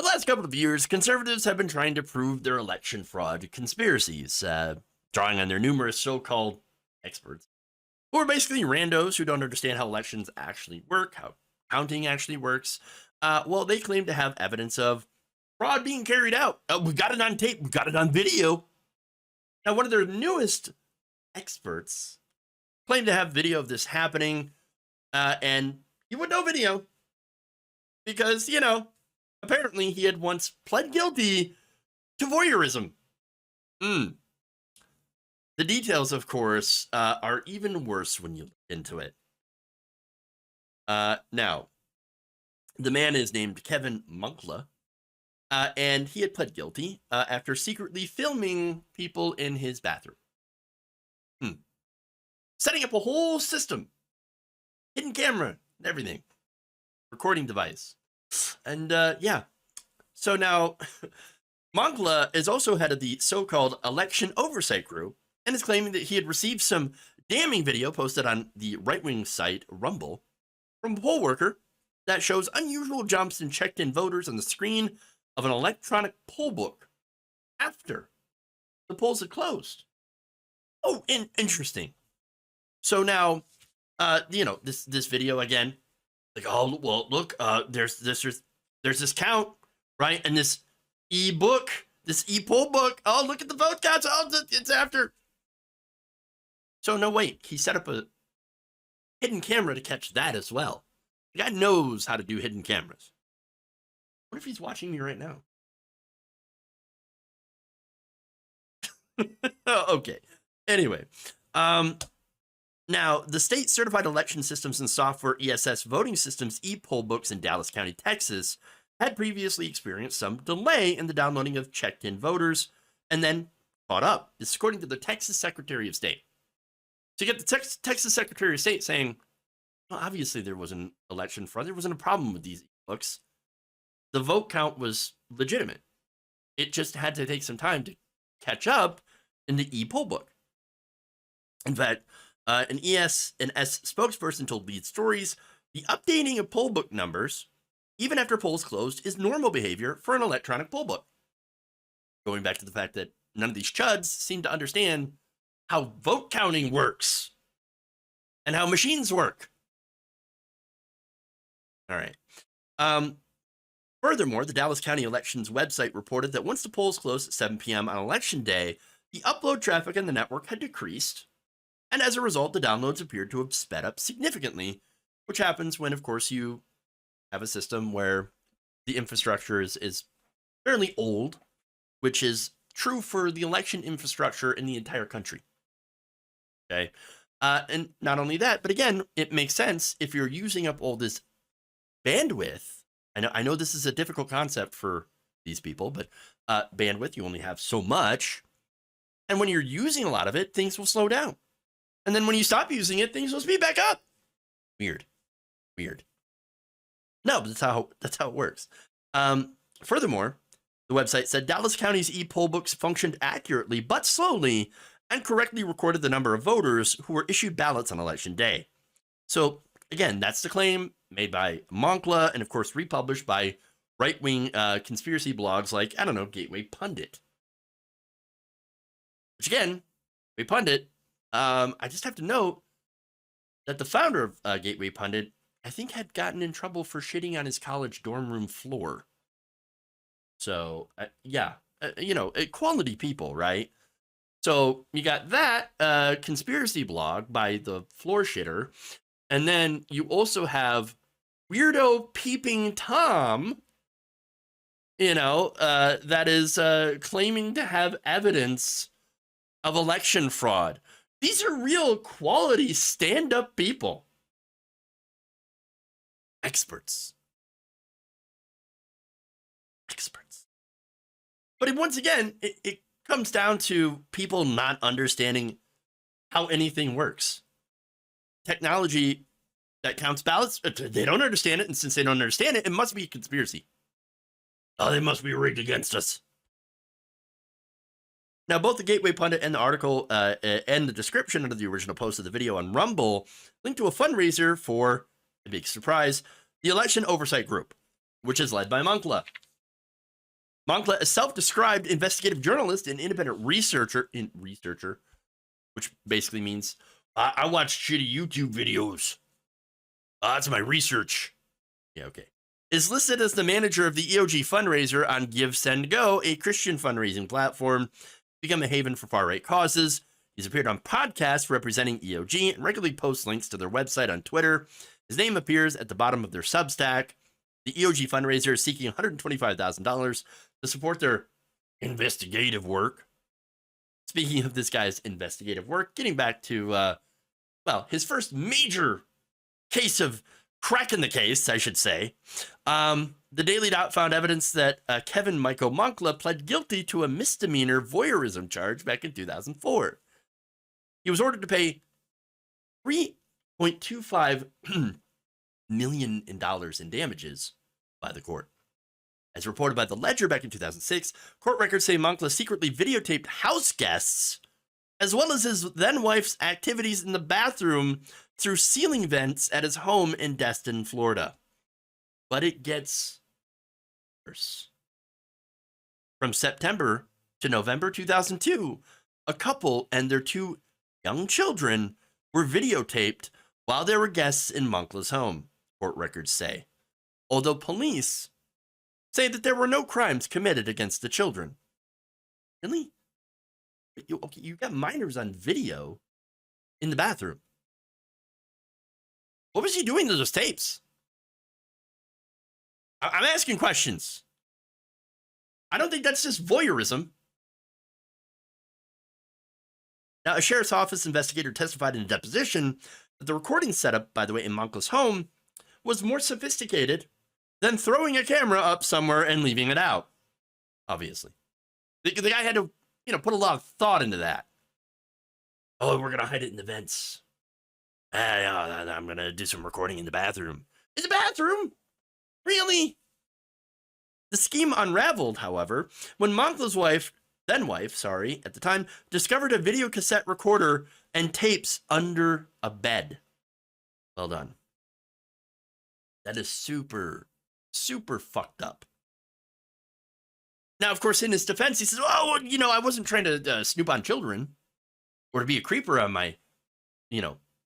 For the last couple of years, conservatives have been trying to prove their election fraud conspiracies, drawing on their numerous so-called experts, who are basically randos who don't understand how elections actually work, how counting actually works. Well, they claim to have evidence of fraud being carried out. We've got it on tape. We've got it on video. Now, one of their newest experts claimed to have video of this happening, and he would know video because, apparently he had once pled guilty to voyeurism. The details, of course, are even worse when you look into it. Now, the man is named Kevin Moncla, and he had pled guilty after secretly filming people in his bathroom. Setting up a whole system, hidden camera, and everything, recording device. And yeah, so now Monkla is also head of the so-called election oversight group and is claiming that he had received some damning video posted on the right-wing site Rumble from a poll worker that shows unusual jumps in checked-in voters on the screen of an electronic poll book after the polls had closed. Oh, interesting. So now, this video again, like, oh, well, look, there's this count, right? And this e-book, this e-poll book. Oh, look at the vote counts. Oh, it's after. So no, wait, he set up a hidden camera to catch that as well. The guy knows how to do hidden cameras. What if he's watching me right now? Okay. Anyway, now, the state certified election systems and software ESS voting systems e-poll books in Dallas County, Texas, had previously experienced some delay in the downloading of checked-in voters and then caught up. This is according to the Texas Secretary of State. So you get the Texas Secretary of State saying, well, obviously there was an election fraud. There wasn't a problem with these books. The vote count was legitimate. It just had to take some time to catch up in the e-poll book. In fact, an ES&S spokesperson told Lead Stories, the updating of poll book numbers, even after polls closed, is normal behavior for an electronic poll book. Going back to the fact that none of these chuds seem to understand how vote counting works and how machines work. All right. Furthermore, the Dallas County Elections website reported that once the polls closed at 7 p.m. on Election Day, the upload traffic on the network had decreased, and as a result, the downloads appeared to have sped up significantly, which happens when, of course, you have a system where the infrastructure is fairly old, which is true for the election infrastructure in the entire country. Okay. And not only that, but again, it makes sense if you're using up all this bandwidth. I know this is a difficult concept for these people, but bandwidth, you only have so much. And when you're using a lot of it, things will slow down. And then when you stop using it, things will speed back up. Weird. No, but that's how it works. Furthermore, the website said Dallas County's e-poll books functioned accurately, but slowly, and correctly recorded the number of voters who were issued ballots on Election Day. So, again, that's the claim made by Monkla and, of course, republished by right-wing conspiracy blogs like, I don't know, Gateway Pundit. Which, again, Gateway Pundit, I just have to note that the founder of Gateway Pundit, I think, had gotten in trouble for shitting on his college dorm room floor. So, yeah, quality people, right? So you got that conspiracy blog by the floor shitter. And then you also have Weirdo Peeping Tom, that is claiming to have evidence of election fraud. These are real quality stand-up people. Experts. But once again, it comes down to people not understanding how anything works. Technology that counts ballots, they don't understand it, and since they don't understand it, it must be a conspiracy. Oh, they must be rigged against us. Now, both the Gateway Pundit and the article and the description under the original post of the video on Rumble link to a fundraiser for, a big surprise, the Election Oversight Group, which is led by Monkla. Monkla, a self-described investigative journalist and independent researcher, which basically means I watch shitty YouTube videos. That's my research. Yeah, okay. Is listed as the manager of the EOG fundraiser on Give, Send, Go, a Christian fundraising platform, become a haven for far-right causes. He's appeared on podcasts representing EOG and regularly posts links to their website on Twitter. His name appears at the bottom of their Substack. The EOG fundraiser is seeking $125,000 to support their investigative work. Speaking of this guy's investigative work, getting back to, his first major case of cracking the case, I should say. The Daily Dot found evidence that Kevin Michael Moncla pled guilty to a misdemeanor voyeurism charge back in 2004. He was ordered to pay $3.25 million in damages by the court. As reported by the Ledger back in 2006, court records say Monkla secretly videotaped house guests, as well as his then-wife's activities in the bathroom through ceiling vents at his home in Destin, Florida. But it gets worse. From September to November 2002, a couple and their 2 young children were videotaped while they were guests in Monkla's home, court records say. Although police say that there were no crimes committed against the children. Really? You got minors on video in the bathroom. What was he doing to those tapes? I'm asking questions. I don't think that's just voyeurism. Now, a sheriff's office investigator testified in a deposition that the recording setup, by the way, in Monkla's home was more sophisticated than throwing a camera up somewhere and leaving it out, obviously. The guy had to, put a lot of thought into that. Oh, we're going to hide it in the vents. I'm going to do some recording in the bathroom. In the bathroom? Really? The scheme unraveled, however, when Monkla's then-wife, at the time, discovered a video cassette recorder and tapes under a bed. Well done. That is super, super fucked up. Now, of course, in his defense, he says, I wasn't trying to snoop on children or to be a creeper on my,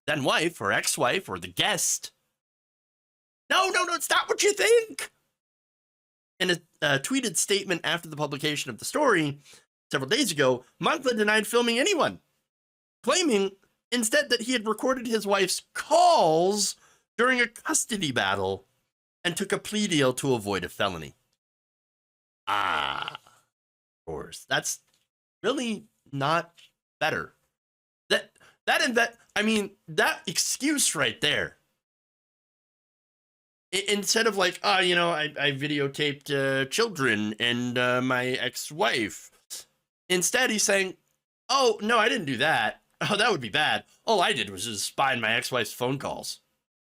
then-wife or ex-wife or the guest. No, it's not what you think. In a tweeted statement after the publication of the story several days ago, Monkla denied filming anyone, claiming instead that he had recorded his wife's calls during a custody battle and took a plea deal to avoid a felony. Of course. That's really not better. That excuse right there. Instead of like, I videotaped children and my ex-wife. Instead, he's saying, oh, no, I didn't do that. Oh, that would be bad. All I did was just spy on my ex-wife's phone calls.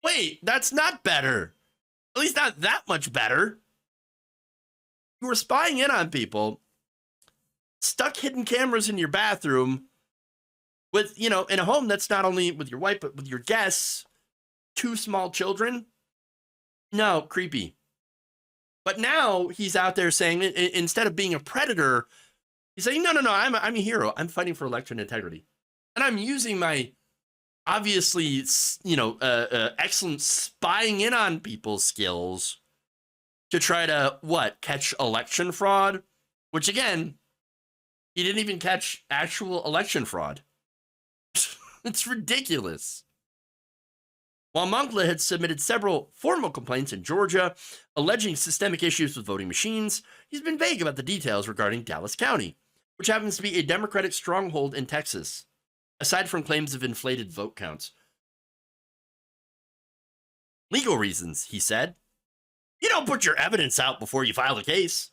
Wait, that's not better. At least not that much better. You were spying in on people, stuck hidden cameras in your bathroom with, in a home that's not only with your wife, but with your guests, 2 small children. No, creepy. But now he's out there saying, instead of being a predator, he's saying, no, I'm a hero. I'm fighting for election integrity. And I'm using my, obviously, excellent spying in on people's skills to try to, catch election fraud? Which, again, he didn't even catch actual election fraud. It's ridiculous. While Monkla had submitted several formal complaints in Georgia alleging systemic issues with voting machines, he's been vague about the details regarding Dallas County, which happens to be a Democratic stronghold in Texas, aside from claims of inflated vote counts. Legal reasons, he said. You don't put your evidence out before you file the case.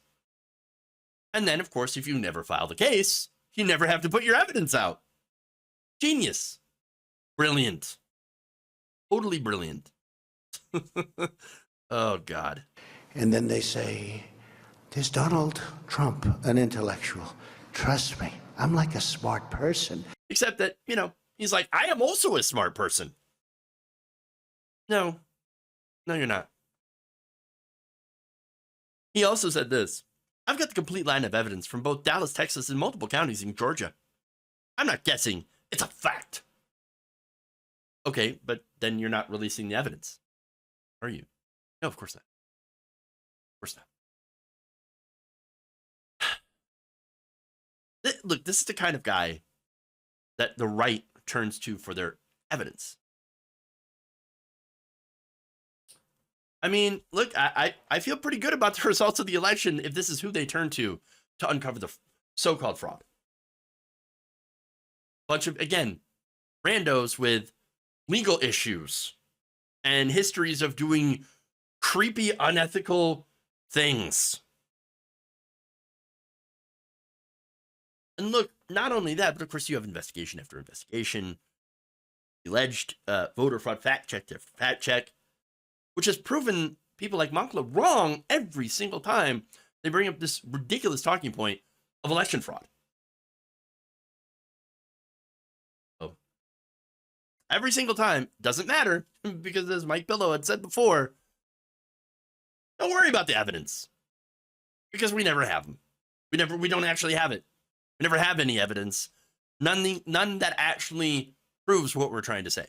And then, of course, if you never file the case, you never have to put your evidence out. Genius. Brilliant. Totally brilliant. Oh, God. And then they say, is Donald Trump an intellectual? Trust me, I'm like a smart person. Except that, he's like, I am also a smart person. No, you're not. He also said this. I've got the complete line of evidence from both Dallas, Texas, and multiple counties in Georgia. I'm not guessing. It's a fact. Okay, but then you're not releasing the evidence, are you? No, of course not. Of course not. Look, this is the kind of guy that the right turns to for their evidence. I mean, look, I feel pretty good about the results of the election if this is who they turn to uncover the so-called fraud. Bunch of, again, randos with legal issues and histories of doing creepy, unethical things. And look, not only that, but of course you have investigation after investigation, alleged voter fraud fact check after fact check, which has proven people like Monkla wrong every single time they bring up this ridiculous talking point of election fraud. So, every single time, doesn't matter, because as Mike Pillow had said before, don't worry about the evidence, because we never have them. We don't actually have it. We never have any evidence. None that actually proves what we're trying to say.